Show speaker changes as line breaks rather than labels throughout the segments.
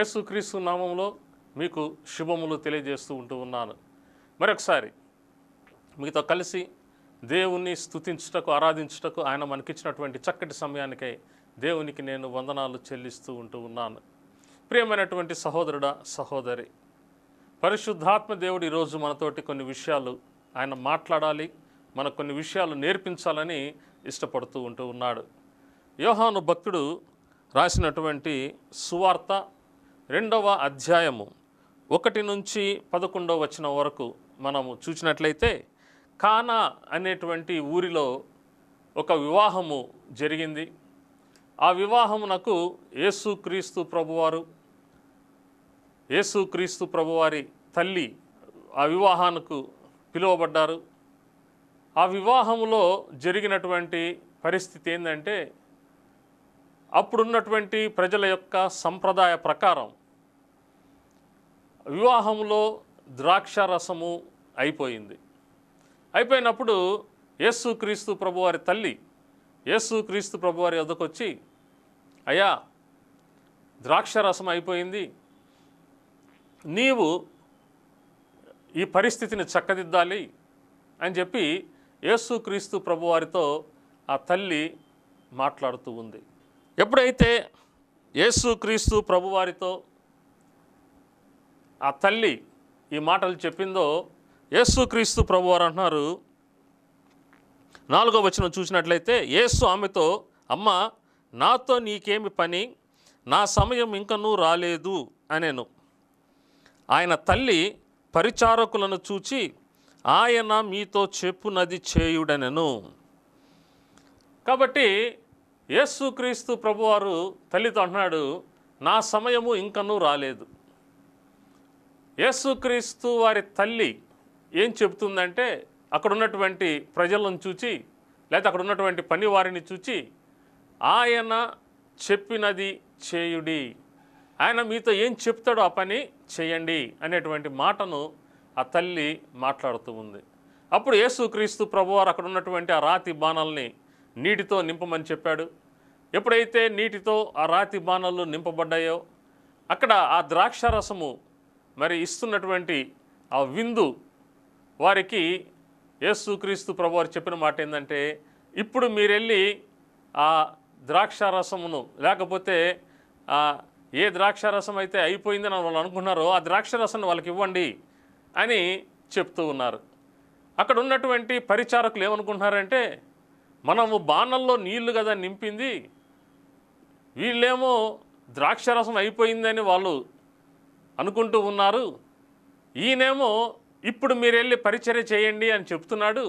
యేసుక్రీస్తు నామములో మీకు శుభములు తెలియజేస్తూ ఉన్నాను. మరొకసారి మీతో కలిసి దేవుణ్ణి స్తుతించుటకు, ఆరాధించుటకు ఆయన మనకిచ్చినటువంటి చక్కటి సమయానికై దేవునికి నేను వందనాలు చెల్లిస్తూ ఉన్నాను. ప్రియమైనటువంటి సహోదరుడా, సహోదరి, పరిశుద్ధాత్మ దేవుడు ఈరోజు మనతోటి కొన్ని విషయాలు ఆయన మాట్లాడాలి, మనకు కొన్ని విషయాలు నేర్పించాలని ఇష్టపడుతూ ఉన్నాడు. యోహాను భక్తుడు రాసినటువంటి సువార్త 2వ అధ్యాయము 1 నుంచి 11వ వచనం వరకు మనము చూసినట్లయితే, కానా అనేటువంటి ఊరిలో ఒక వివాహము జరిగింది. ఆ వివాహమునకు యేసుక్రీస్తు ప్రభువారి తల్లి ఆ వివాహానికి పిలువబడ్డారు. ఆ వివాహములో జరిగినటువంటి పరిస్థితి ఏంటంటే, అప్పుడున్నటువంటి ప్రజల యొక్క సంప్రదాయ ప్రకారం వివాహంలో ద్రాక్షారసము అయిపోయింది. అయిపోయినప్పుడు యేసుక్రీస్తు ప్రభువారి తల్లి యేసుక్రీస్తు ప్రభువారి వద్దకు వచ్చి, అయ్యా, ద్రాక్షారసం అయిపోయింది, నీవు ఈ పరిస్థితిని చక్కదిద్దాలి అని చెప్పి యేసుక్రీస్తు ప్రభువారితో ఆ తల్లి మాట్లాడుతూ ఉంది. ఎప్పుడైతే యేసుక్రీస్తు ప్రభువారితో ఆ తల్లి ఈ మాటలు చెప్పిందో, యేసుక్రీస్తు ప్రభువారు అంటున్నారు, 4వ వచనం చూసినట్లయితే, యేసు ఆమెతో, అమ్మా, నాతో నీకేమి పని, నా సమయం ఇంకనూ రాలేదు అనేను. ఆయన తల్లి పరిచారకులను చూచి, ఆయన మీతో చెప్పునది చేయుడనెను. కాబట్టి యేసుక్రీస్తు ప్రభువారు తల్లితో అంటున్నాడు, నా సమయము ఇంకనూ రాలేదు. యేసుక్రీస్తు వారి తల్లి ఏం చెబుతుందంటే, అక్కడ ఉన్నటువంటి ప్రజలను చూచి, లేదా అక్కడ ఉన్నటువంటి పని వారిని చూచి, ఆయన చెప్పినది చేయుడి, ఆయన మీతో ఏం చెప్తాడో ఆ పని చేయండి అనేటువంటి మాటను ఆ తల్లి మాట్లాడుతూ ఉంది. అప్పుడు యేసుక్రీస్తు ప్రభువారు అక్కడ ఉన్నటువంటి ఆ రాతి బాణల్ని నీటితో నింపమని చెప్పాడు. ఎప్పుడైతే నీటితో ఆ రాతి బాణలు నింపబడ్డాయో, అక్కడ ఆ ద్రాక్షారసము మరి ఇస్తున్నటువంటి ఆ విందు వారికి యేసుక్రీస్తు ప్రభువారు చెప్పిన మాట ఏంటంటే, ఇప్పుడు మీరెళ్ళి ఆ ద్రాక్షారసమును, లేకపోతే ఏ ద్రాక్షారసం అయితే అయిపోయిందని వాళ్ళు అనుకున్నారో ఆ ద్రాక్షారసాన్ని వాళ్ళకి ఇవ్వండి అని చెప్తూ ఉన్నారు. అక్కడ ఉన్నటువంటి పరిచారకులు ఏమనుకుంటున్నారంటే, మనము బాణల్లో నీళ్లు కదా నింపింది, వీళ్ళేమో ద్రాక్షారసం అయిపోయిందని వాళ్ళు అనుకుంటూ ఉన్నారు, ఈయనేమో ఇప్పుడు మీరు వెళ్ళి పరిచర్య చేయండి అని చెప్తున్నాడు,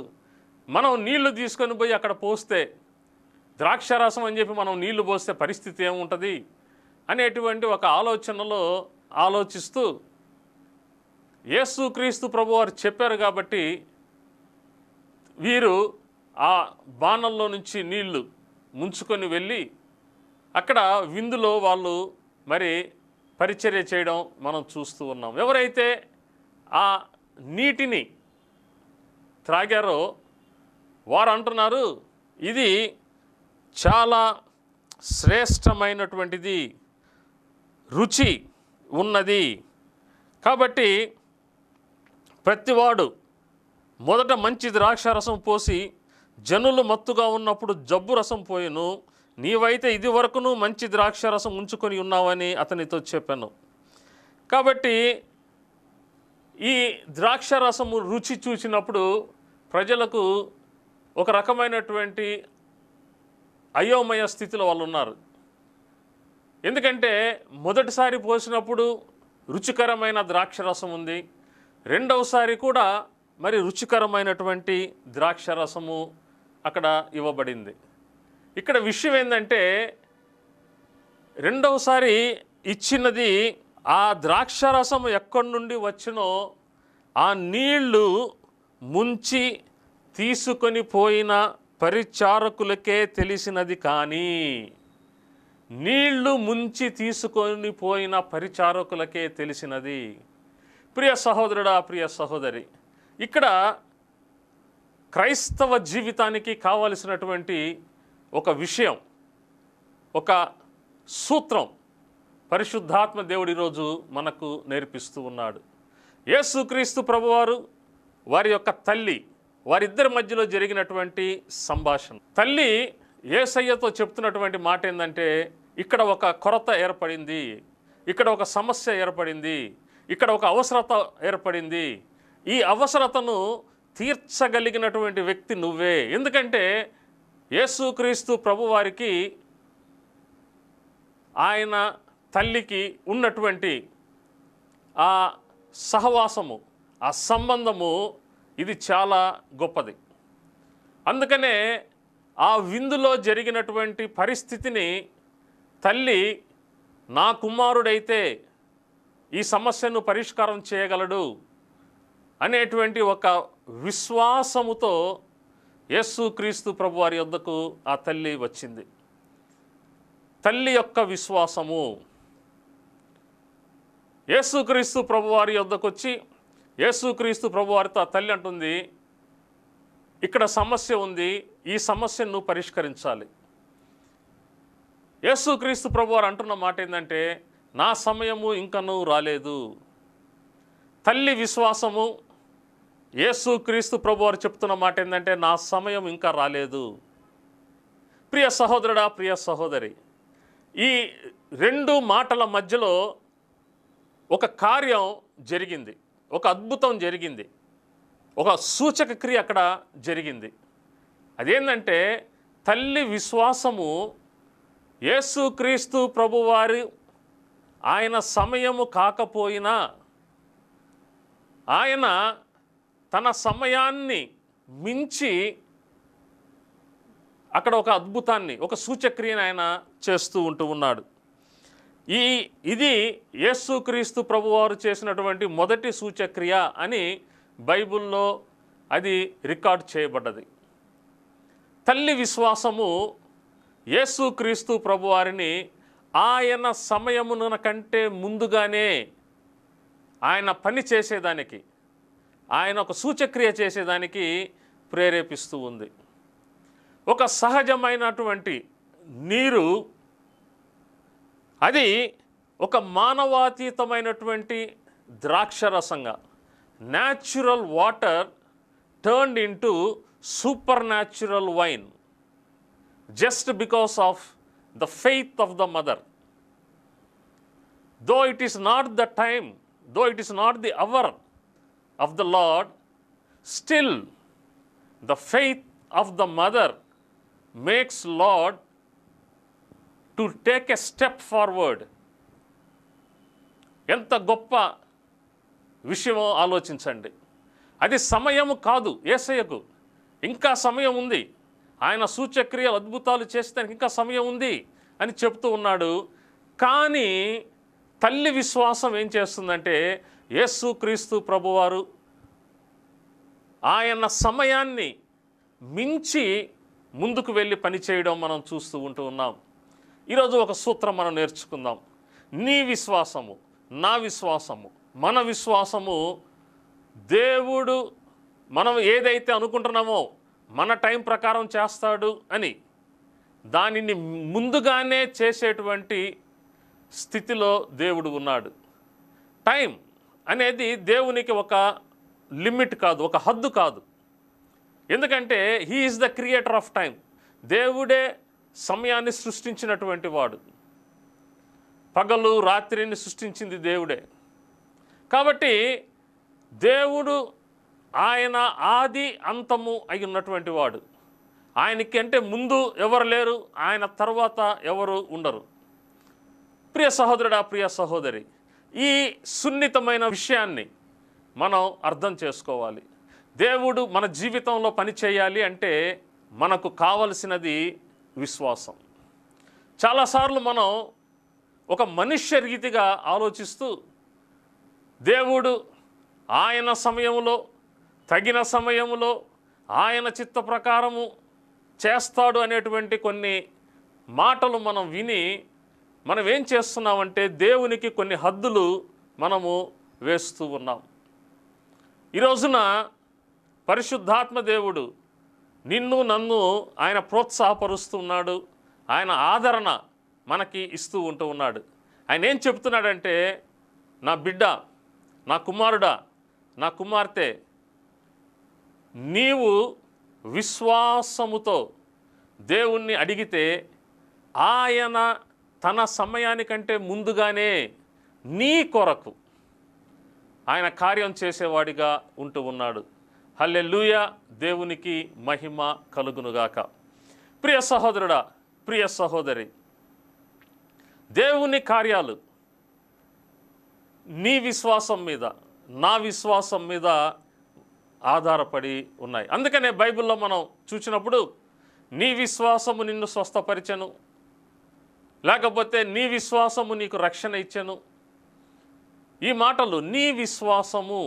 మనం నీళ్లు తీసుకొని పోయి అక్కడ పోస్తే, ద్రాక్షారసం అని చెప్పి మనం నీళ్లు పోస్తే పరిస్థితి ఏముంటుంది అనేటువంటి ఒక ఆలోచనలో ఆలోచిస్తూ, యేసుక్రీస్తు ప్రభువారు చెప్పారు కాబట్టి వీరు ఆ బాణల్లో నుంచి నీళ్లు ముంచుకొని వెళ్ళి అక్కడ విందులో వాళ్ళు మరి పరిచర్య చేయడం మనం చూస్తూ ఉన్నాం. ఎవరైతే ఆ నీటిని త్రాగారో వారు అంటున్నారు, ఇది చాలా శ్రేష్టమైనటువంటిది, రుచి ఉన్నది, కాబట్టి ప్రతివాడు మొదట మంచి ద్రాక్షారసం పోసి జనులు మత్తుగా ఉన్నప్పుడు జబ్బు రసం పోయెను, నీవైతే ఇది వరకును మంచి ద్రాక్షారసం ఉంచుకొని ఉన్నావని అతనితో చెప్పాను. కాబట్టి ఈ ద్రాక్షారసము రుచి చూసినప్పుడు ప్రజలకు ఒక రకమైనటువంటి అయోమయ స్థితిలో వాళ్ళు ఉన్నారు. ఎందుకంటే మొదటిసారి పోసినప్పుడు రుచికరమైన ద్రాక్షరసం ఉంది, రెండవసారి కూడా మరి రుచికరమైనటువంటి ద్రాక్షరసము అక్కడ ఇవ్వబడింది. ఇక్కడ విషయం ఏంటంటే, రెండవసారి ఇచ్చినది ఆ ద్రాక్షరసము ఎక్కడి నుండి వచ్చినో ఆ నీళ్లు ముంచి తీసుకొని పోయిన పరిచారకులకే తెలిసినది, కానీ నీళ్లు ముంచి తీసుకొని పోయిన పరిచారకులకే తెలిసినది. ప్రియ సహోదరుడా, ప్రియ సహోదరి, ఇక్కడ క్రైస్తవ జీవితానికి కావలసినటువంటి ఒక విషయం, ఒక సూత్రం పరిశుద్ధాత్మ దేవుడు ఈరోజు మనకు నేర్పిస్తూ ఉన్నాడు. యేసుక్రీస్తు ప్రభువారు వారి యొక్క తల్లి, వారిద్దరి మధ్యలో జరిగినటువంటి సంభాషణ. తల్లి యేసయ్యతో చెప్తున్నటువంటి మాట ఏంటంటే, ఇక్కడ ఒక కొరత ఏర్పడింది, ఇక్కడ ఒక సమస్య ఏర్పడింది, ఇక్కడ ఒక అవసరత ఏర్పడింది. ఈ అవసరతను తీర్చగలిగినటువంటి వ్యక్తి నువ్వే. ఎందుకంటే యేసుక్రీస్తు ప్రభువారికి ఆయన తల్లికి ఉన్నటువంటి ఆ సహవాసము, ఆ సంబంధము ఇది చాలా గొప్పది. అందుకనే ఆ విందులో జరిగినటువంటి పరిస్థితిని తల్లి, నా కుమారుడైతే ఈ సమస్యను పరిష్కారం చేయగలడు అనేటువంటి ఒక విశ్వాసముతో యేసుక్రీస్తు ప్రభువారి యొద్దకు ఆ తల్లి వచ్చింది. తల్లి యొక్క విశ్వాసము. యేసుక్రీస్తు ప్రభువారి యొద్దకు వచ్చి యేసుక్రీస్తు ప్రభువారితో ఆ తల్లి అంటుంది, ఇక్కడ సమస్య ఉంది, ఈ సమస్యను నువ్వు పరిష్కరించాలి. యేసుక్రీస్తు ప్రభువారు అంటున్న మాట ఏంటంటే, నా సమయము ఇంకనూ రాలేదు. తల్లి విశ్వాసము. యేసుక్రీస్తు ప్రభువారు చెప్తున్న మాట ఏంటంటే, నా సమయం ఇంకా రాలేదు. ప్రియ సహోదరుడా, ప్రియ సహోదరి, ఈ రెండు మాటల మధ్యలో ఒక కార్యం జరిగింది, ఒక అద్భుతం జరిగింది, ఒక సూచక క్రియ అక్కడ జరిగింది. అదేంటంటే తల్లి విశ్వాసము. యేసుక్రీస్తు ప్రభువారు ఆయన సమయము కాకపోయినా ఆయన తన సమయాన్ని మించి అక్కడ ఒక అద్భుతాన్ని, ఒక సూచక్రియను ఆయన చేస్తూ ఉన్నాడు. ఇది యేసుక్రీస్తు ప్రభువారు చేసినటువంటి మొదటి సూచక్రియ అని బైబిల్లో అది రికార్డ్ చేయబడ్డది. తల్లి విశ్వాసము యేసుక్రీస్తు ప్రభువారిని ఆయన సమయమున కంటే ముందుగానే ఆయన పని చేసేదానికి, ఆయన ఒక సూచక్రియ చేసేదానికి ప్రేరేపిస్తూ ఉంది. ఒక సహజమైనటువంటి నీరు, అది ఒక మానవాతీతమైనటువంటి ద్రాక్షరసంగా, natural water turned into super natural wine just because of the faith of the mother. Though it is not the time, though it is not the hour of the lord, still the faith of the mother makes lord to take a step forward. ఎంత గొప్ప విషయమో ఆలోచించండి. అది సమయము కాదు యేసయ్యకు, ఇంకా సమయం ఉంది, ఆయన సూచక్రియలు అద్భుతాలు చేసేదానికి ఇంకా సమయం ఉంది అని చెప్తూ ఉన్నాడు. కానీ తల్లి విశ్వాసం ఏం చేస్తుందంటే, యేసుక్రీస్తు ప్రభువారు ఆయన సమయాన్ని మించి ముందుకు వెళ్ళి పనిచేయడం మనం చూస్తూ ఉన్నాం. ఈరోజు ఒక సూత్రం మనం నేర్చుకుందాం. నీ విశ్వాసము, నా విశ్వాసము, మన విశ్వాసము దేవుడు మనం ఏదైతే అనుకుంటున్నామో మన టైం ప్రకారం చేస్తాడు అని, దానిని ముందుగానే చేసేటువంటి స్థితిలో దేవుడు ఉన్నాడు. టైం అనేది దేవునికి ఒక లిమిట్ కాదు, ఒక హద్దు కాదు. ఎందుకంటే he is the creator of time. దేవుడే సమయాన్ని సృష్టించినటువంటి వాడు. పగలు రాత్రిని సృష్టించింది దేవుడే. కాబట్టి దేవుడు ఆయన ఆది అంతము అయి ఉన్నటువంటి వాడు. ఆయనకి అంటే ముందు ఎవరు లేరు, ఆయన తర్వాత ఎవరు ఉండరు. ప్రియ సహోదరుడా, ప్రియ సహోదరి, ఈ సున్నితమైన విషయాన్ని మనం అర్థం చేసుకోవాలి. దేవుడు మన జీవితంలో పని చేయాలి అంటే మనకు కావలసినది విశ్వాసం. చాలాసార్లు మనం ఒక మనుష్య రీతిగా ఆలోచిస్తూ దేవుడు ఆయన సమయంలో, తగిన సమయంలో, ఆయన చిత్త ప్రకారము చేస్తాడు అనేటువంటి కొన్ని మాటలు మనం విని మనం ఏం చేస్తున్నామంటే దేవునికి కొన్ని హద్దులు మనము వేస్తూ ఉన్నాం. ఈ రోజున పరిశుద్ధాత్మ దేవుడు నిన్ను నన్ను ఆయన ప్రోత్సాహపరుస్తున్నాడు, ఆయన ఆదరణ మనకి ఇస్తూ ఉన్నాడు. ఆయన ఏం చెప్తున్నాడంటే, నా బిడ్డ, నా కుమారుడా, నా కుమార్తె, నీవు విశ్వాసముతో దేవుణ్ణి అడిగితే ఆయన తన సమయానికంటే ముందుగానే నీ కొరకు ఆయన కార్యం చేసేవాడిగా ఉంటూ ఉన్నాడు. హల్లెలూయా, దేవునికి మహిమ కలుగునుగాక. ప్రియ సహోదరుడా, ప్రియ సహోదరి, దేవుని కార్యాలు నీ విశ్వాసం మీద, నా విశ్వాసం మీద ఆధారపడి ఉన్నాయి. అందుకనే బైబిల్లో మనం చూసినప్పుడు నీ విశ్వాసము నిన్ను స్వస్థపరిచెను, లేకపోతే నీ విశ్వాసము నీకు రక్షణ ఇచ్చెను. ఈ మాటలు నీ విశ్వాసము,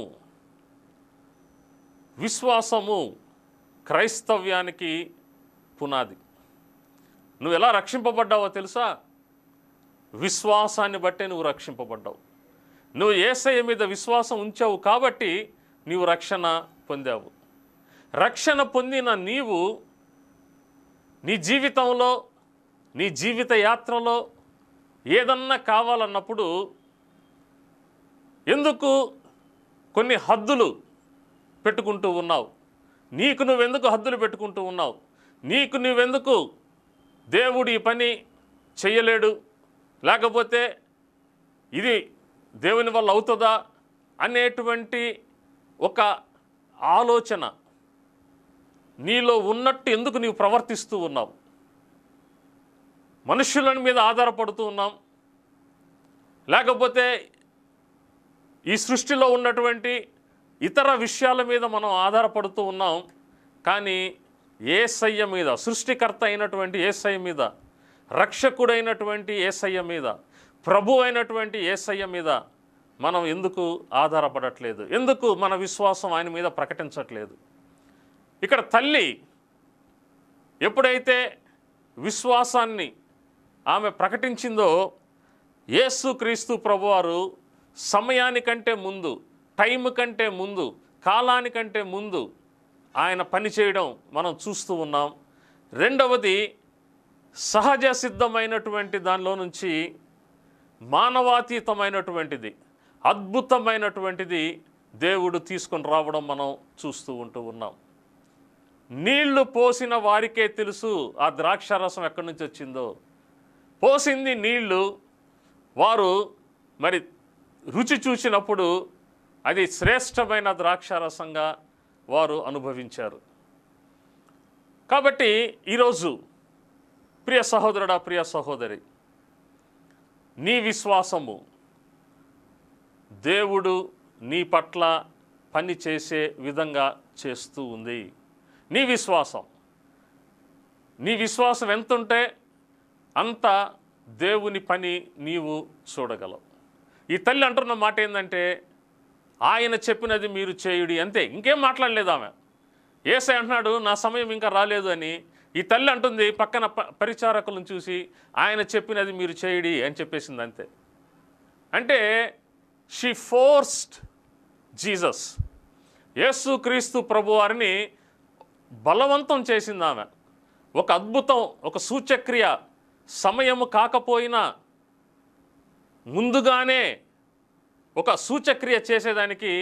విశ్వాసము క్రైస్తవ్యానికి పునాది. నువ్వు ఎలా రక్షింపబడ్డావో తెలుసా? విశ్వాసాన్ని బట్టే నువ్వు రక్షింపబడ్డావు. నువ్వు యేసయ్య మీద విశ్వాసం ఉంచావు కాబట్టి నీవు రక్షణ పొందావు. రక్షణ పొందిన నీవు నీ జీవితంలో, నీ జీవిత యాత్రలో ఏదన్నా కావాలన్నప్పుడు ఎందుకు కొన్ని హద్దులు పెట్టుకుంటూ ఉన్నావు? నీకు నువ్వెందుకు హద్దులు పెట్టుకుంటూ ఉన్నావు? నీకు నువ్వెందుకు దేవుడు ఈ పని చెయ్యలేడు, లేకపోతే ఇది దేవుని వల్ల అవుతుందా అనేటువంటి ఒక ఆలోచన నీలో ఉన్నట్టు ఎందుకు నీవు ప్రవర్తిస్తూ ఉన్నావు? మనుషుల మీద ఆధారపడుతూ ఉన్నాం, లేకపోతే ఈ సృష్టిలో ఉన్నటువంటి ఇతర విషయాల మీద మనం ఆధారపడుతూ ఉన్నాం. కానీ యేసయ్య మీద, సృష్టికర్త అయినటువంటి యేసయ్య మీద, రక్షకుడైనటువంటి యేసయ్య మీద, ప్రభు అయినటువంటి యేసయ్య మీద మనం ఎందుకు ఆధారపడట్లేదు? ఎందుకు మన విశ్వాసం ఆయన మీద ప్రకటించట్లేదు? ఇక్కడ తల్లి ఎప్పుడైతే విశ్వాసాన్ని ఆమె ప్రకటించిందో, యేసుక్రీస్తు ప్రభువారు సమయానికంటే ముందు, టైం కంటే ముందు, కాలానికంటే ముందు ఆయన పని చేయడం మనం చూస్తూ ఉన్నాం. రెండవది, సహజ సిద్ధమైనటువంటి దానిలో నుంచి మానవాతీతమైనటువంటిది, అద్భుతమైనటువంటిది దేవుడు తీసుకొని రావడం మనం చూస్తూ ఉన్నాం. నీళ్లు పోసిన వారికే తెలుసు ఆ ద్రాక్షారసం ఎక్కడి నుంచి వచ్చిందో. పోసింది నీళ్లు, వారు మరి రుచి చూసినప్పుడు అది శ్రేష్టమైన ద్రాక్షారసంగా వారు అనుభవించారు. కాబట్టి ఈరోజు ప్రియ సహోదరుడా, ప్రియ సహోదరి, నీ విశ్వాసము దేవుడు నీ పట్ల పని చేసే విధంగా చేస్తూ ఉంది. నీ విశ్వాసం ఎంతుంటే అంత దేవుని పని నీవు చూడగలవు. ఈ తల్లి అంటున్న మాట ఏంటంటే, ఆయన చెప్పినది మీరు చేయుడి, అంతే. ఇంకేం మాట్లాడలేదు ఆమె. యేసయ్య అంటున్నాడు నా సమయం ఇంకా రాలేదు అని. ఈ తల్లి అంటుంది పక్కన పరిచారకులను చూసి, ఆయన చెప్పినది మీరు చేయుడి అని చెప్పేసింది, అంతే. అంటే షీ ఫోర్స్డ్ జీసస్, యేసుక్రీస్తు ప్రభువారిని బలవంతం చేసింది ఆమె. ఒక అద్భుతం, ఒక సూచక్రియ సమయము కాకపోయినా ముందుగానే ఒక సూచక్రియ చేసేదానికి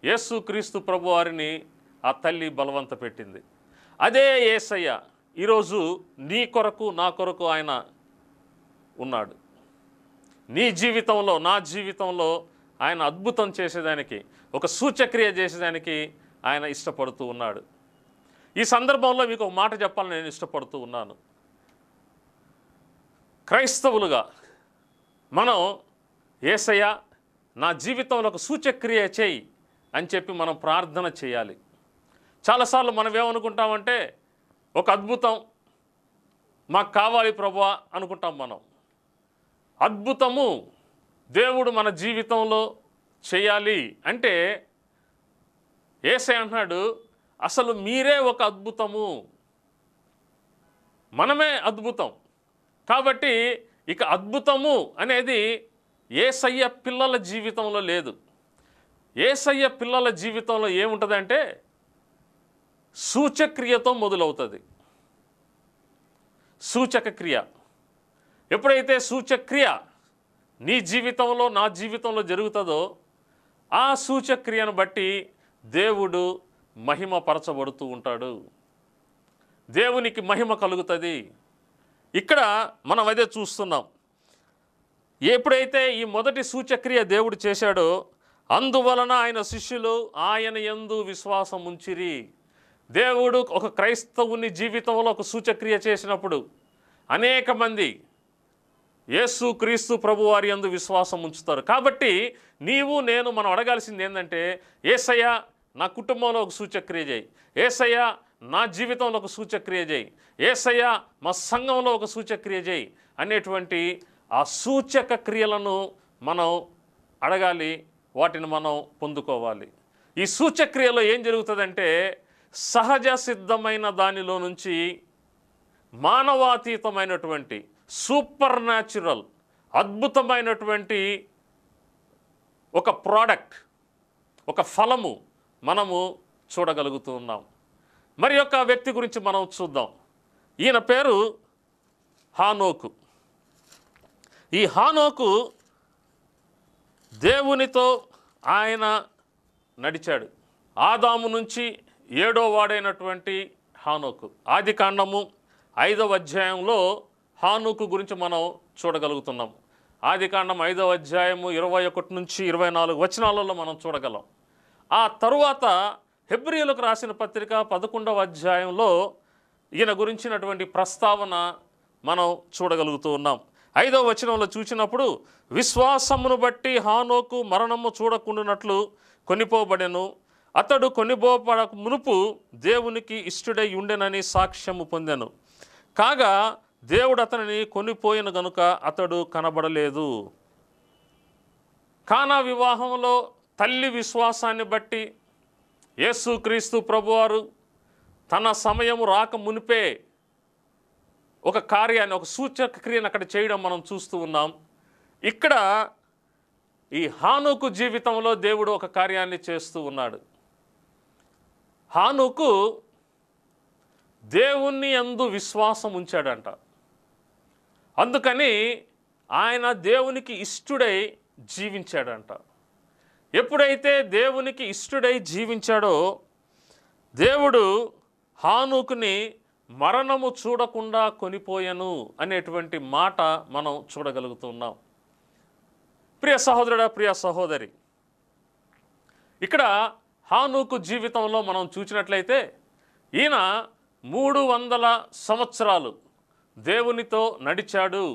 యేసుక్రీస్తు ప్రభువారిని ఆ తల్లి బలవంత పెట్టింది. అదే యేసయ్య ఈరోజు నీ కొరకు, నా కొరకు ఆయన ఉన్నాడు. నీ జీవితంలో, నా జీవితంలో ఆయన అద్భుతం చేసేదానికి, ఒక సూచక్రియ చేసేదానికి ఆయన ఇష్టపడుతూ ఉన్నాడు. ఈ సందర్భంలో మీకు ఒక మాట చెప్పాలని నేను ఇష్టపడుతూ ఉన్నాను. క్రైస్తవులుగా మనం యేసయ్య నా జీవితంలో ఒక సూచక్రియ చేయి అని చెప్పి మనం ప్రార్థన చేయాలి. చాలాసార్లు మనం ఏమనుకుంటామంటే, ఒక అద్భుతం మాకు కావాలి ప్రభువా అనుకుంటాం మనం. అద్భుతము దేవుడు మన జీవితంలో చేయాలి అంటే యేసయ్య అంటున్నాడు, అసలు మీరే ఒక అద్భుతము, మనమే అద్భుతం. కాబట్టి ఇక అద్భుతము అనేది యేసయ్య పిల్లల జీవితంలో లేదు. యేసయ్య పిల్లల జీవితంలో ఏముంటుందంటే సూచక్రియతో మొదలవుతుంది. సూచక క్రియ. ఎప్పుడైతే సూచక్రియ నీ జీవితంలో నా జీవితంలో జరుగుతుందో ఆ సూచక్రియను బట్టి దేవుడు మహిమపరచబడుతూ ఉంటాడు, దేవునికి మహిమ కలుగుతుంది. ఇక్కడ మనం అదే చూస్తున్నాం. ఎప్పుడైతే ఈ మొదటి సూచక్రియ దేవుడు చేశాడో అందువలన ఆయన శిష్యులు ఆయన యందు విశ్వాసం ఉంచిరి. దేవుడు ఒక క్రైస్తవుని జీవితంలో ఒక సూచక్రియ చేసినప్పుడు అనేక మంది యేసు క్రీస్తు ప్రభువారి యందు విశ్వాసం ఉంచుతారు. కాబట్టి నీవు నేను మనం అడగాల్సింది ఏంటంటే, యేసయ్య నా కుటుంబంలో ఒక సూచక్రియ చేయి, యేసయ్య నా జీవితంలో ఒక సూచక్రియ చేయి, యేసయ్య మా సంఘంలో ఒక సూచక్రియ చేయి అనేటువంటి ఆ సూచక క్రియలను మనం అడగాలి, వాటిని మనం పొందుకోవాలి. ఈ సూచక్రియలో ఏం జరుగుతుందంటే సహజ సిద్ధమైన దానిలో నుంచి మానవాతీతమైనటువంటి సూపర్ న్యాచురల్ అద్భుతమైనటువంటి ఒక ప్రోడక్ట్, ఒక ఫలము మనము చూడగలుగుతూ ఉన్నాం. మరి యొక్క వ్యక్తి గురించి మనం చూద్దాం. ఈయన పేరు హానోకు. ఈ హానోకు దేవునితో ఆయన నడిచాడు. ఆదాము నుంచి 7వ వాడైనటువంటి హానోకు. ఆదికాండము 5వ అధ్యాయంలో హానోకు గురించి మనం చూడగలుగుతున్నాం. ఆదికాండం 5వ అధ్యాయము 21 నుంచి 24 వచనాలలో మనం చూడగలం. ఆ తరువాత హెబ్రీయులకు రాసిన పత్రిక 11వ అధ్యాయంలో ఈయన గురించినటువంటి ప్రస్తావన మనం చూడగలుగుతూ ఉన్నాం. 5వ వచనంలో చూసినప్పుడు, విశ్వాసమును బట్టి హానోకు మరణము చూడకుండానట్లు కొనిపోబడెను, అతడు కొనిపోబడక మునుపు దేవునికి ఇష్టుడై ఉండెనని సాక్ష్యము పొందెను, కాగా దేవుడు అతనిని కొనిపోయిన గనుక అతడు కనబడలేదు. కానా వివాహంలో తల్లి విశ్వాసాన్ని బట్టి యేసుక్రీస్తు ప్రభువారు తన సమయం రాక మునిపే ఒక కార్యాన్ని, ఒక సూచక క్రియను అక్కడ చేయడం మనం చూస్తూ ఉన్నాం. ఇక్కడ ఈ హానోకు జీవితంలో దేవుడు ఒక కార్యాన్ని చేస్తూ ఉన్నాడు. హానోకు దేవుని యందు విశ్వాసం ఉంచాడంట. అందుకని ఆయన దేవునికి ఇష్టుడై జీవించాడంట. ఎప్పుడైతే దేవునికి ఇష్టుడై జీవించాడో దేవుడు హానోకుని మరణము చూడకుండా కొనిపోయెను అనేటువంటి మాట మనం చూడగలుగుతున్నాం. ప్రియ సహోదరుడా, ప్రియ సహోదరి, ఇక్కడ హానోకు జీవితంలో మనం చూసినట్లయితే ఈయన 300 సంవత్సరాలు దేవునితో నడిచాడు.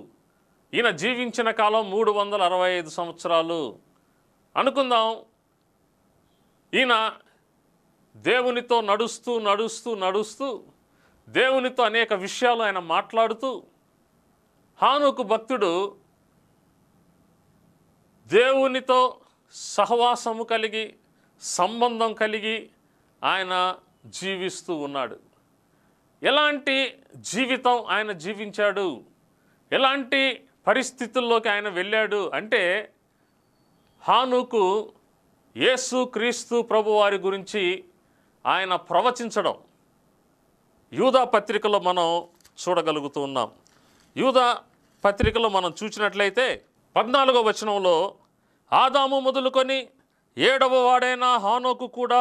ఈయన జీవించిన కాలం 365 సంవత్సరాలు అనుకుందాం. ఈయన దేవునితో నడుస్తూ నడుస్తూ నడుస్తూ దేవునితో అనేక విషయాలు ఆయన మాట్లాడుతూ, హానోకు భక్తుడు దేవునితో సహవాసము కలిగి సంబంధం కలిగి ఆయన జీవిస్తూ ఉన్నాడు. ఎలాంటి జీవితం ఆయన జీవించాడు, ఎలాంటి పరిస్థితుల్లోకి ఆయన వెళ్ళాడు అంటే, హానోకు యేసు క్రీస్తు ప్రభువారి గురించి ఆయన ప్రవచించడం యూదా పత్రికలో మనం చూడగలుగుతూ ఉన్నాం. యూదా పత్రికలో మనం చూసినట్లయితే 14వ వచనంలో, ఆదాము మొదలుకొని 7వ వాడైన హానోకు కూడా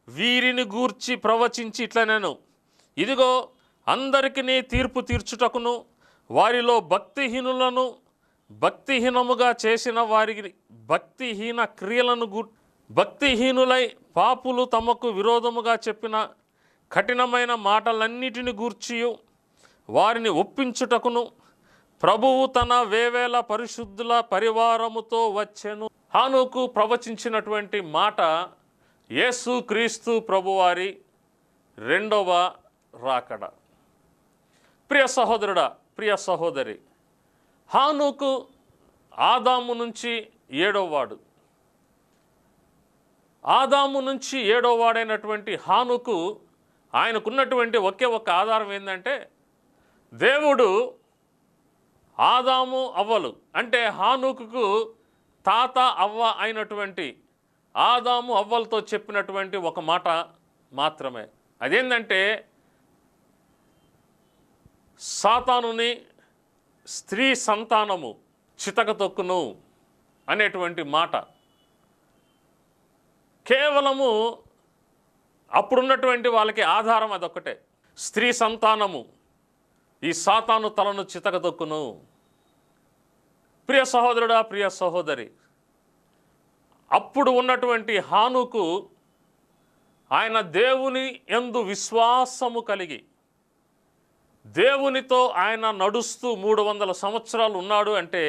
వీరిని గూర్చి ప్రవచించి ఇట్లనెను, ఇదిగో అందరికీ తీర్పు తీర్చుటకును వారిలో భక్తిహీనులను భక్తిహీనముగా చేసిన వారి భక్తిహీన క్రియలను భక్తిహీనులై పాపులు తమకు విరోధముగా చెప్పిన కఠినమైన మాటలన్నిటిని గూర్చియు వారిని ఒప్పించుటకును ప్రభువు తన వేవేల పరిశుద్ధుల పరివారముతో వచ్చెను. హానోకు ప్రవచించినటువంటి మాట యేసు క్రీస్తు ప్రభువారి 2వ రాకడ. ప్రియ సహోదరుడా, ప్రియ సహోదరి, హానోకు ఆదాము నుంచి 7వ వాడు. ఆదాము నుంచి 7వ వాడైనటువంటి హానోకు ఆయనకున్నటువంటి ఒకే ఒక ఆధారం ఏంటంటే, దేవుడు ఆదాము అవ్వలు అంటే హానోకుకు తాత అవ్వ అయినటువంటి ఆదాము అవ్వలతో చెప్పినటువంటి ఒక మాట మాత్రమే. అదేంటంటే, సాతానుని స్త్రీ సంతానము చితక తొక్కును అనేటువంటి మాట కేవలము అప్పుడున్నటువంటి వాళ్ళకి ఆధారం అదొక్కటే. స్త్రీ సంతానము ఈ సాతాను తలను చితక తొక్కును. ప్రియ సహోదరుడా, ప్రియ సహోదరి, అప్పుడు ఉన్నటువంటి హానుకు ఆయన దేవుని యందు విశ్వాసము కలిగి దేవునితో ఆయన నడుస్తూ 300 సంవత్సరాలు ఉన్నాడు అంటే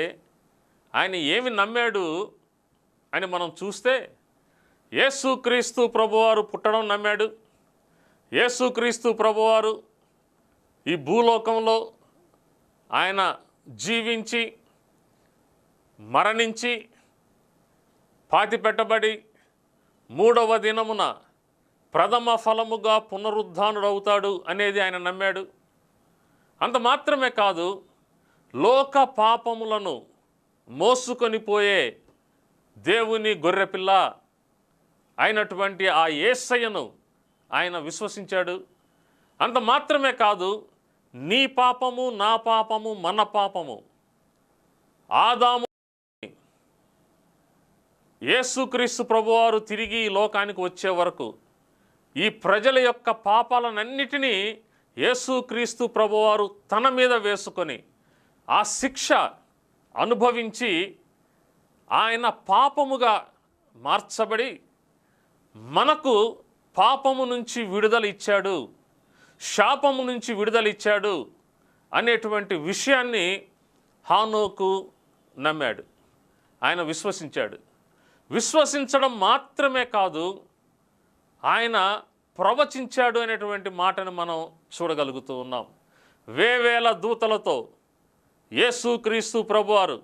ఆయన ఏమి నమ్మాడు అని మనం చూస్తే యేసుక్రీస్తు ప్రభువారు పుట్టడం నమ్మాడు. యేసుక్రీస్తు ప్రభువారు ఈ భూలోకంలో ఆయన జీవించి మరణించి పాతిపెట్టబడి 3వ దినమున ప్రథమ ఫలముగా పునరుద్ధానుడవుతాడు అనేది ఆయన నమ్మాడు. అంత మాత్రమే కాదు, లోక పాపములను మోసుకొని పోయే దేవుని గొర్రెపిల్ల అయినటువంటి ఆ యేసయ్యను ఆయన విశ్వసించాడు. అంత మాత్రమే కాదు, నీ పాపము, నా పాపము, మన పాపము ఆదాము యేసుక్రీస్తు ప్రభువారు తిరిగి ఈ లోకానికి వచ్చే వరకు ఈ ప్రజల యొక్క పాపాలనన్నిటినీ యేసుక్రీస్తు ప్రభువారు తన మీద వేసుకొని ఆ శిక్ష అనుభవించి ఆయన పాపముగా మార్చబడి మనకు పాపము నుంచి విడుదల ఇచ్చాడు, శాపము నుంచి విడుదల ఇచ్చాడు అనేటువంటి విషయాన్ని హానోకు నమ్మాడు. ఆయన విశ్వసించాడు. విశ్వసించడం మాత్రమే కాదు, ఆయన ప్రవచించాడు అనేటువంటి మాటను మనం చూడగలుగుతూ ఉన్నాం. వేవేల దూతలతో యేసుక్రీస్తు ప్రభువారు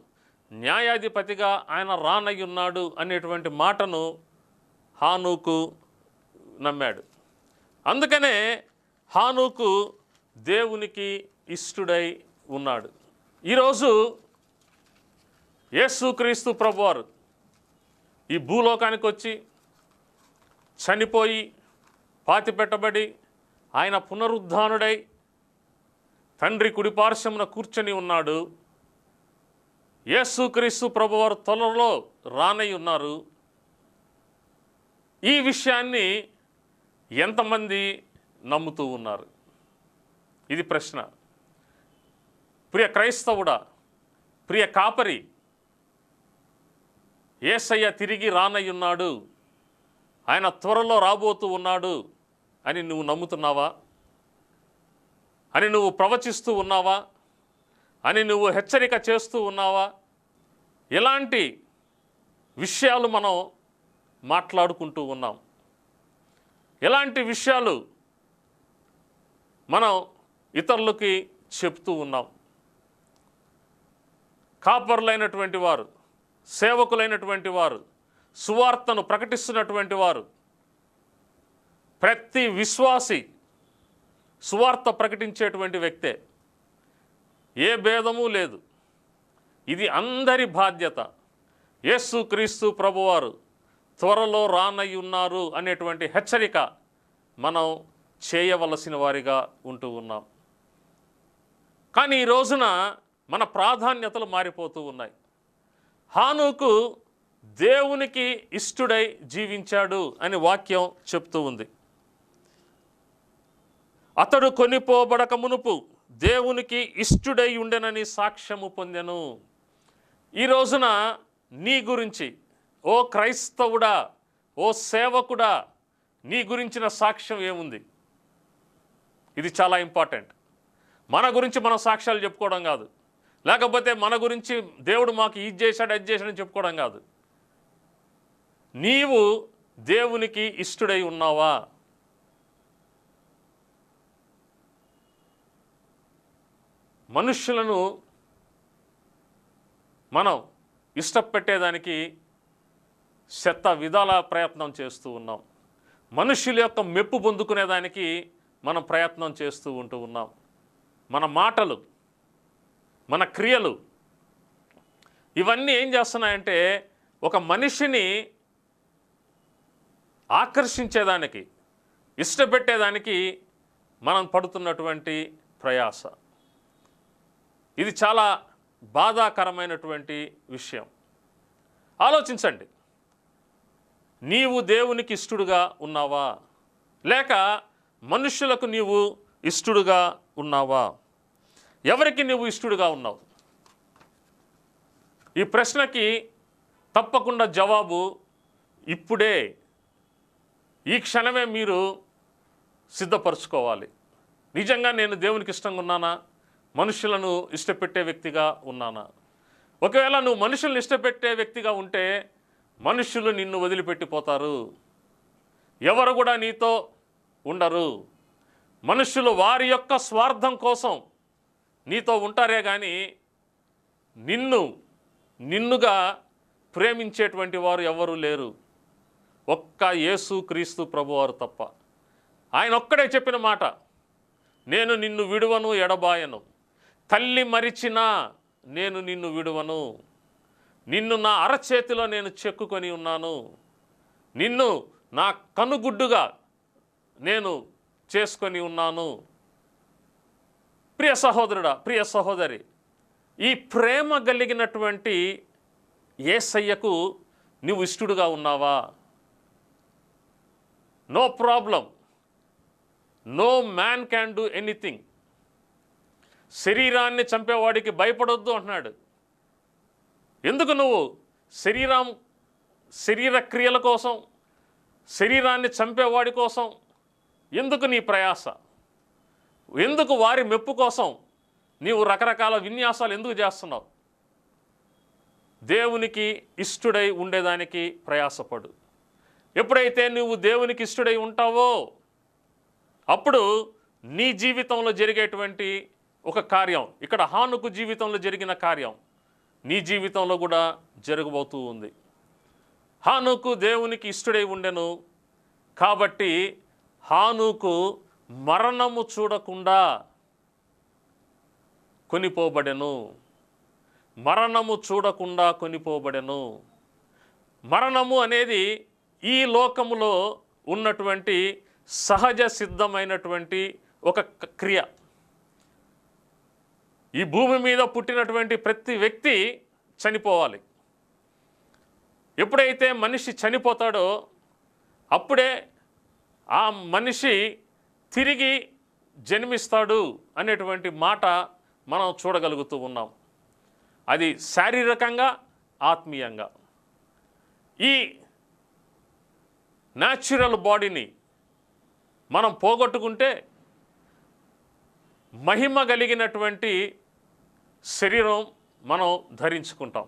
న్యాయాధిపతిగా ఆయన రానయ్యున్నాడు అనేటువంటి మాటను హానోకు నమ్మాడు. అందుకనే హానోకు దేవునికి ఇష్టుడై ఉన్నాడు. ఈరోజు యేసుక్రీస్తు ప్రభువారు ఈ భూలోకానికి వచ్చి చనిపోయి పాతిపెట్టబడి ఆయన పునరుద్ధానుడై తండ్రి కుడిపార్శ్వమున కూర్చొని ఉన్నాడు. యేసుక్రీస్తు ప్రభువారు త్వరలో రానై ఉన్నారు. ఈ విషయాన్ని ఎంతమంది నమ్ముతూ ఉన్నారు? ఇది ప్రశ్న. ప్రియ క్రైస్తవుడా, ప్రియ కాపరి, యేసయ్య తిరిగి రానయ్యున్నాడు, ఆయన త్వరలో రాబోతూ ఉన్నాడు అని నువ్వు నమ్ముతున్నావా? అని నువ్వు ప్రవచిస్తూ ఉన్నావా? అని నువ్వు హెచ్చరిక చేస్తూ ఉన్నావా? ఎలాంటి విషయాలు మనం మాట్లాడుకుంటూ ఉన్నాం? ఎలాంటి విషయాలు మనం ఇతరులకి చెప్తూ ఉన్నాం? కాపరులైనటువంటి వారు, సేవకులైనటువంటి వారు, సువార్తను ప్రకటిస్తున్నటువంటి వారు, ప్రతి విశ్వాసి సువార్త ప్రకటించేటువంటి వ్యక్తే. ఏ భేదము లేదు. ఇది అందరి బాధ్యత. యేసుక్రీస్తు ప్రభువారు త్వరలో రానయ్యున్నారు అనేటువంటి హెచ్చరిక మనం చేయవలసిన వారిగా ఉంటూ ఉన్నాం. కానీ ఈ రోజున మన ప్రాధాన్యతలు మారిపోతూ ఉన్నాయి. హానోకు దేవునికి ఇష్టుడై జీవించాడు అని వాక్యం చెప్తూ ఉంది. అతడు కొనిపోబడక మునుపు దేవునికి ఇష్టుడై ఉండెనని సాక్ష్యము పొందెను. ఈ రోజున నీ గురించి, ఓ క్రైస్తవుడా, ఓ సేవకుడా, నీ గురించిన సాక్ష్యం ఏముంది? ఇది చాలా ఇంపార్టెంట్. మన గురించి మనం సాక్ష్యాలు చెప్పుకోవడం కాదు, లేకపోతే మన గురించి దేవుడు మాకు ఇది చేశాడు అది చేశాడని చెప్పుకోవడం కాదు. నీవు దేవునికి ఇష్టుడై ఉన్నావా? మనుష్యులను మనం ఇష్టపెట్టేదానికి శత విధాల ప్రయత్నం చేస్తూ ఉన్నాం. మనుష్యుల యొక్క మెప్పు పొందుకునేదానికి మనం ప్రయత్నం చేస్తూ ఉంటూ ఉన్నాం. మన మాటలు, మన క్రియలు ఇవన్నీ ఏం చేస్తున్నాయంటే ఒక మనిషిని ఆకర్షించేదానికి, ఇష్టపెట్టేదానికి మనం పడుతున్నటువంటి ప్రయాస. ఇది చాలా బాధాకరమైనటువంటి విషయం. ఆలోచించండి, నీవు దేవునికి ఇష్టడుగా ఉన్నావా, లేక మనుష్యులకు నీవు ఇష్టడుగా ఉన్నావా? ఎవరికి నువ్వు ఇష్టడుగా ఉన్నావు? ఈ ప్రశ్నకి తప్పకుండా జవాబు ఇప్పుడే, ఈ క్షణమే మీరు సిద్ధపరచుకోవాలి. నిజంగా నేను దేవునికి ఇష్టంగా ఉన్నానా, మనుషులను ఇష్టపెట్టే వ్యక్తిగా ఉన్నానా? ఒకవేళ నువ్వు మనుషులను ఇష్టపెట్టే వ్యక్తిగా ఉంటే మనుషులు నిన్ను వదిలిపెట్టిపోతారు, ఎవరు కూడా నీతో ఉండరు. మనుషులు వారి యొక్క స్వార్థం కోసం నీతో ఉంటారే కానీ నిన్నుగా ప్రేమించేటువంటి వారు ఎవరు లేరు, ఒక్క యేసు క్రీస్తు ప్రభువారు తప్ప. ఆయన ఒక్కడే చెప్పిన మాట, నేను నిన్ను విడువను ఎడబాయను, తల్లి మరిచినా నేను నిన్ను విడువను, నిన్ను నా అరచేతిలో నేను చెక్కుకొని ఉన్నాను, నిన్ను నా కనుగుడ్డుగా నేను చేసుకొని ఉన్నాను. ప్రియ సహోదరుడా, ప్రియ సహోదరి, ఈ ప్రేమ కలిగినటువంటి యేసయ్యకు నువ్వు ఇష్టడుగా ఉన్నావా? No problem, no man can do anything. శరీరాన్ని చంపేవాడికి భయపడొద్దు అంటున్నాడు. ఎందుకు నువ్వు శరీర క్రియల కోసం, శరీరాన్ని చంపేవాడి కోసం ఎందుకు నీ ప్రయాస? ఎందుకు వారి మెప్పు కోసం నీవు రకరకాల విన్యాసాలు ఎందుకు చేస్తున్నావు? దేవునికి ఇష్టడై ఉండేదానికి ప్రయాసపడు. ఎప్పుడైతే నువ్వు దేవునికి ఇష్టడై ఉంటావో అప్పుడు నీ జీవితంలో జరిగేటువంటి ఒక కార్యం, ఇక్కడ హానుకు జీవితంలో జరిగిన కార్యం నీ జీవితంలో కూడా జరగబోతూ ఉంది. హానుకు దేవునికి ఇష్టడై ఉండెను కాబట్టి హానుకు మరణము చూడకుండా కొనిపోబడెను. మరణము చూడకుండా కొనిపోబడెను. మరణము అనేది ఈ లోకములో ఉన్నటువంటి సహజ సిద్ధమైనటువంటి ఒక క్రియ. ఈ భూమి మీద పుట్టినటువంటి ప్రతి వ్యక్తి చనిపోవాలి. ఎప్పుడైతే మనిషి చనిపోతాడో అప్పుడే ఆ మనిషి తిరిగి జన్మిస్తాడు అనేటువంటి మాట మనం చూడగలుగుతూ ఉన్నాం. అది శారీరకంగా, ఆత్మీయంగా. ఈ న్యాచురల్ బాడీని మనం పోగొట్టుకుంటే మహిమ కలిగినటువంటి శరీరం మనం ధరించుకుంటాం.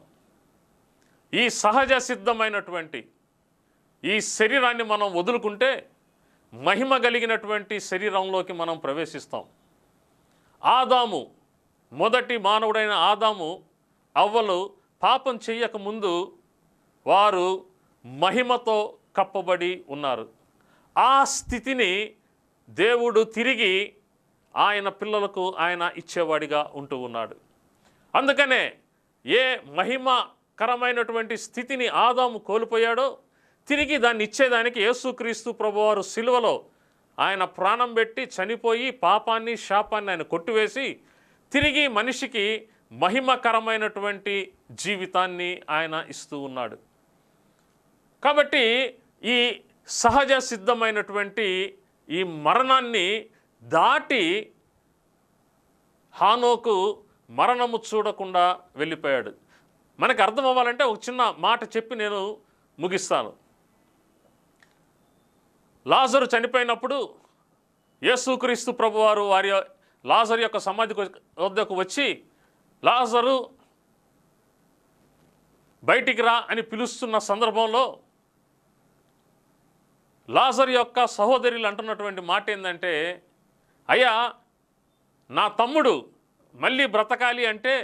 ఈ సహజ సిద్ధమైనటువంటి ఈ శరీరాన్ని మనం వదులుకుంటే మహిమ కలిగినటువంటి శరీరంలోకి మనం ప్రవేశిస్తాం. ఆదాము, మొదటి మానవుడైన ఆదాము అవ్వలు పాపం చెయ్యకముందు వారు మహిమతో కప్పబడి ఉన్నారు. ఆ స్థితిని దేవుడు తిరిగి ఆయన పిల్లలకు ఆయన ఇచ్చేవాడిగా ఉంటూ ఉన్నాడు. అందుకనే ఏ మహిమకరమైనటువంటి స్థితిని ఆదాము కోల్పోయాడో తిరిగి దాన్ని ఇచ్చేదానికి యేసుక్రీస్తు ప్రభువారు సిలువలో ఆయన ప్రాణం పెట్టి చనిపోయి పాపాన్ని, శాపాన్ని ఆయన కొట్టివేసి తిరిగి మనిషికి మహిమకరమైనటువంటి జీవితాన్ని ఆయన ఇస్తూ ఉన్నాడు. కాబట్టి ఈ సహజ సిద్ధమైనటువంటి ఈ మరణాన్ని దాటి హానోకు మరణము చూడకుండా వెళ్ళిపోయాడు. మనకు అర్థం అవ్వాలంటే ఒక చిన్న మాట చెప్పి నేను ముగిస్తాను. లాజరు చనిపోయినప్పుడు యేసుక్రీస్తు ప్రభువారు లాజరు యొక్క సమాధి వద్దకు వచ్చి, లాజరు బయటికి రా అని పిలుస్తున్న సందర్భంలో లాజరు యొక్క సహోదరులు అంటున్నటువంటి మాట ఏంటంటే, అయ్యా, నా తమ్ముడు మళ్ళీ బ్రతకాలి అంటే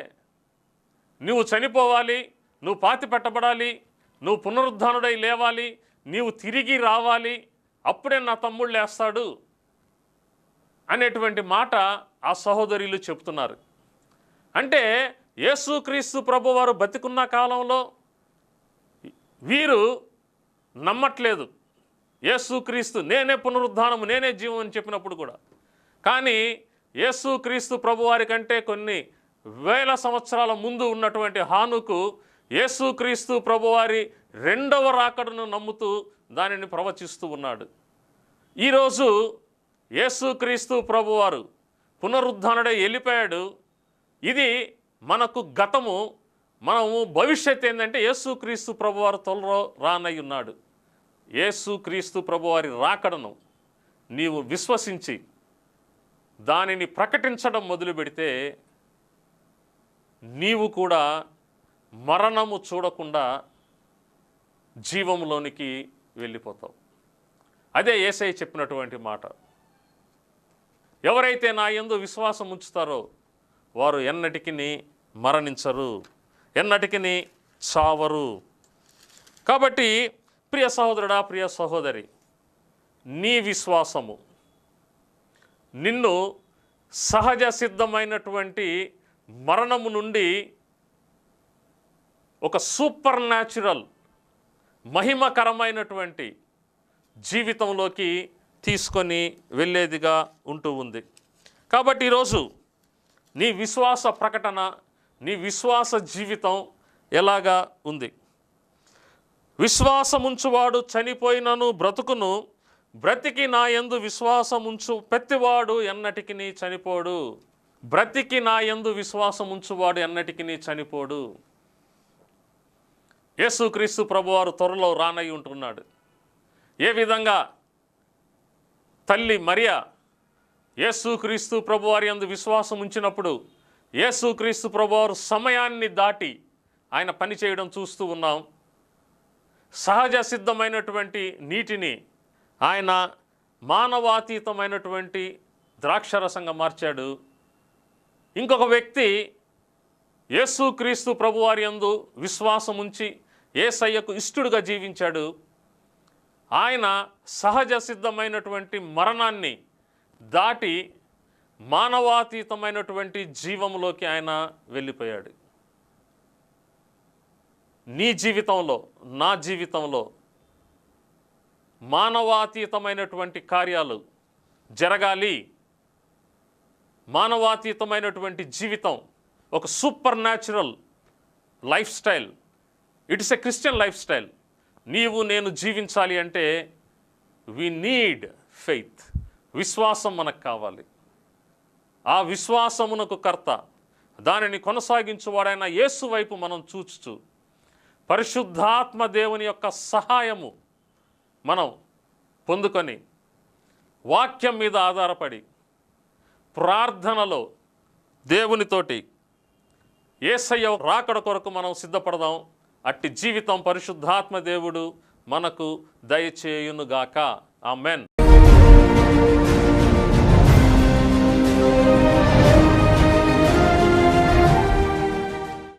నువ్వు చనిపోవాలి, నువ్వు పాతి పెట్టబడాలి, నువ్వు పునరుద్ధానుడై లేవాలి, నీవు తిరిగి రావాలి, అప్పుడే నా తమ్ముడు లేస్తాడు అనేటువంటి మాట ఆ సహోదరులు చెప్తున్నారు. అంటే యేసుక్రీస్తు ప్రభువారు బతికున్న కాలంలో వీరు నమ్మట్లేదు. యేసుక్రీస్తు నేనే పునరుద్ధానము, నేనే జీవం అని చెప్పినప్పుడు కూడా. కానీ యేసుక్రీస్తు ప్రభువారి కంటే కొన్ని వేల సంవత్సరాల ముందు ఉన్నటువంటి హానుకు యేసుక్రీస్తు ప్రభువారి రెండవ రాకడను నమ్ముతూ దానిని ప్రవచిస్తూ ఉన్నాడు. ఈరోజు యేసుక్రీస్తు ప్రభువారు పునరుద్ధానుడై వెళ్ళిపోయాడు. ఇది మనకు గతము. మనము భవిష్యత్ ఏంటంటే యేసుక్రీస్తు ప్రభువారు త్వరలో రానై ఉన్నాడు. యేసుక్రీస్తు ప్రభువారి రాకడను నీవు విశ్వసించి దానిని ప్రకటించడం మొదలు పెడితే నీవు కూడా మరణము చూడకుండా జీవంలోనికి వెళ్ళిపోతావు. అదే యేసయ్య చెప్పినటువంటి మాట. ఎవరైతే నా యందు విశ్వాసం ఉంచుతారో వారు ఎన్నటికి మరణించరు, ఎన్నటికి చావరు. కాబట్టి ప్రియ సహోదరుడా, ప్రియ సహోదరి, నీ విశ్వాసము నిన్ను సహజ సిద్ధమైనటువంటి మరణము నుండి ఒక సూపర్ న్యాచురల్ మహిమకరమైనటువంటి జీవితంలోకి తీసుకొని వెళ్ళేదిగా ఉంటూ ఉంది. కాబట్టి ఈరోజు నీ విశ్వాస ప్రకటన, నీ విశ్వాస జీవితం ఎలాగా ఉంది? విశ్వాసముంచువాడు చనిపోయినను బ్రతుకును, బ్రతికి నా యందు విశ్వాసముంచు ప్రతివాడు ఎన్నటికి చనిపోడు. బ్రతికి నా యందు విశ్వాసముంచువాడు ఎన్నటికి చనిపోడు. యేసుక్రీస్తు ప్రభువారు త్వరలో రానై ఉంటున్నాడు. ఏ విధంగా తల్లి మరియా యేసుక్రీస్తు ప్రభువారి యందు విశ్వాసం ఉంచినప్పుడు యేసుక్రీస్తు ప్రభువారు సమయాన్ని దాటి ఆయన పని చేయడం చూస్తూ ఉన్నాం. సహజ సిద్ధమైనటువంటి నీటిని ఆయన మానవాతీతమైనటువంటి ద్రాక్షరసంగా మార్చాడు. ఇంకొక వ్యక్తి యేసుక్రీస్తు ప్రభువారి యందు విశ్వాసం ఉంచి యేసయ్యకు ఇష్టడుగా జీవించాడు. ఆయన సహజ సిద్ధమైనటువంటి మరణాన్ని దాటి మానవాతీతమైనటువంటి జీవంలోకి ఆయన వెళ్ళిపోయాడు. నీ జీవితంలో, నా జీవితంలో మానవాతీతమైనటువంటి కార్యాలు జరగాలి. మానవాతీతమైనటువంటి జీవితం, ఒక super natural life style, it's a Christian life style నీవు నేను జీవించాలి అంటే వి నీడ్ ఫెయిత్. విశ్వాసం మనకు కావాలి. ఆ విశ్వాసమునకు కర్త, దానిని కొనసాగించువాడైన యేసు వైపు మనం చూచుచు పరిశుద్ధాత్మ దేవుని యొక్క సహాయము మనం పొందుకొని వాక్యం మీద ఆధారపడి ప్రార్థనలో దేవునితోటి యేసయ్య రాకడ కొరకు మనం సిద్ధపడదాం. అట్టి జీవితం పరిశుద్ధాత్మ దేవుడు మనకు దయచేయునుగాక. ఆమెన్.